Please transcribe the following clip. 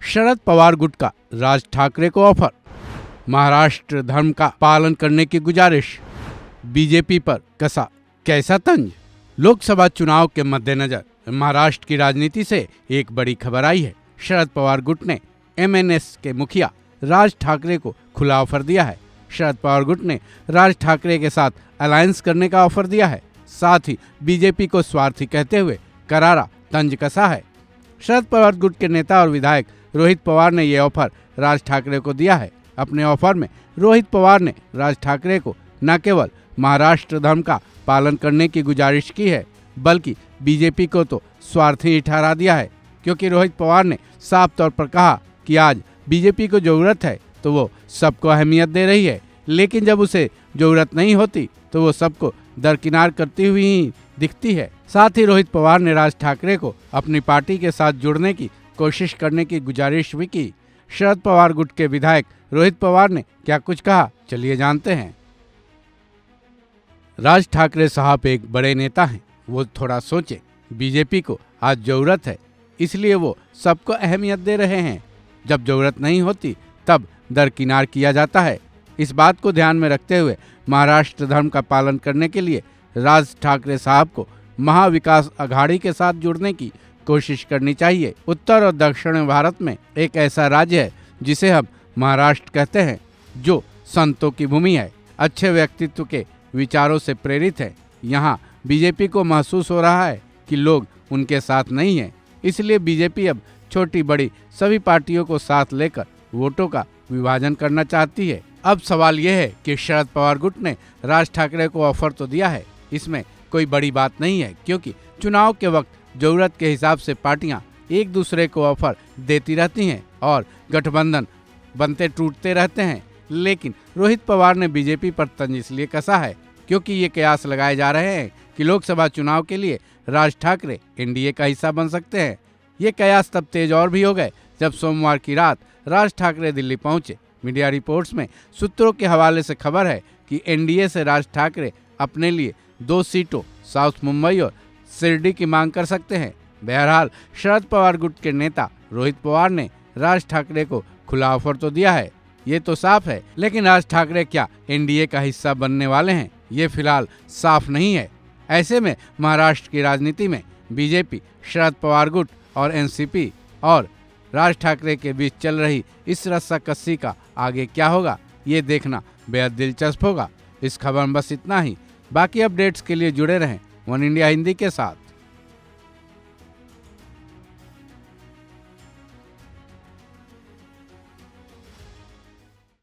शरद पवार गुट का राज ठाकरे को ऑफर, महाराष्ट्र धर्म का पालन करने की गुजारिश, बीजेपी पर कसा कैसा तंज। लोकसभा चुनाव के मद्देनजर महाराष्ट्र की राजनीति से एक बड़ी खबर आई है। शरद पवार गुट ने एमएनएस के मुखिया राज ठाकरे को खुला ऑफर दिया है। शरद पवार गुट ने राज ठाकरे के साथ अलायंस करने का ऑफर दिया है। साथ ही बीजेपी को स्वार्थी कहते हुए करारा तंज कसा है। शरद पवार गुट के नेता और विधायक रोहित पवार ने यह ऑफर राज ठाकरे को दिया है। अपने ऑफर में रोहित पवार ने राज ठाकरे को न केवल महाराष्ट्र धर्म का पालन करने की गुजारिश की है, बल्कि बीजेपी को तो स्वार्थी ही ठहरा दिया है, क्योंकि रोहित पवार ने साफ तौर पर कहा कि आज बीजेपी को जरूरत है तो वो सबको अहमियत दे रही है, लेकिन जब उसे जरूरत नहीं होती तो वो सबको दरकिनार करती हुई ही दिखती है। साथ ही रोहित पवार ने राज ठाकरे को अपनी पार्टी के साथ जुड़ने की कोशिश करने की गुजारिश भी की। शरद पवार गुट के विधायक रोहित पवार ने क्या कुछ कहा, चलिए जानते हैं। राज ठाकरे साहब एक बड़े नेता हैं, वो थोड़ा सोचें। बीजेपी को आज जरूरत है, इसलिए वो सबको अहमियत दे रहे हैं। जब जरूरत नहीं होती तब दरकिनार किया जाता है। इस बात को ध्यान में रखते हुए महाराष्ट्र धर्म का पालन करने के लिए राज ठाकरे साहब को महाविकास अघाड़ी के साथ जुड़ने की कोशिश करनी चाहिए। उत्तर और दक्षिण भारत में एक ऐसा राज्य है जिसे हम महाराष्ट्र कहते हैं, जो संतों की भूमि है, अच्छे व्यक्तित्व के विचारों से प्रेरित है। यहाँ बीजेपी को महसूस हो रहा है कि लोग उनके साथ नहीं हैं, इसलिए बीजेपी अब छोटी बड़ी सभी पार्टियों को साथ लेकर वोटों का विभाजन करना चाहती है। अब सवाल यह है कि शरद पवार गुट ने राज ठाकरे को ऑफर तो दिया है, इसमें कोई बड़ी बात नहीं है, क्योंकि चुनाव के वक्त जरूरत के हिसाब से पार्टियां एक दूसरे को ऑफर देती रहती हैं और गठबंधन बनते टूटते रहते हैं। लेकिन रोहित पवार ने बीजेपी पर तंज इसलिए कसा है क्योंकि ये कयास लगाए जा रहे हैं कि लोकसभा चुनाव के लिए राज ठाकरे एनडीए का हिस्सा बन सकते हैं। ये कयास तब तेज और भी हो गए जब सोमवार की रात राज ठाकरे दिल्ली पहुंचे। मीडिया रिपोर्ट्स में सूत्रों के हवाले से खबर है कि एनडीए से राज ठाकरे अपने लिए 2 सीटों साउथ मुंबई और शिरडी की मांग कर सकते हैं। बहरहाल शरद पवार गुट के नेता रोहित पवार ने राज ठाकरे को खुला ऑफर तो दिया है, ये तो साफ है, लेकिन राज ठाकरे क्या एनडीए का हिस्सा बनने वाले हैं, ये फिलहाल साफ नहीं है। ऐसे में महाराष्ट्र की राजनीति में बीजेपी, शरद पवार गुट और एनसीपी और राज ठाकरे के बीच चल रही इस रस्साकस्सी का आगे क्या होगा, ये देखना बेहद दिलचस्प होगा। इस खबर में बस इतना ही। बाकी अपडेट्स के लिए जुड़े रहें वन इंडिया हिंदी के साथ।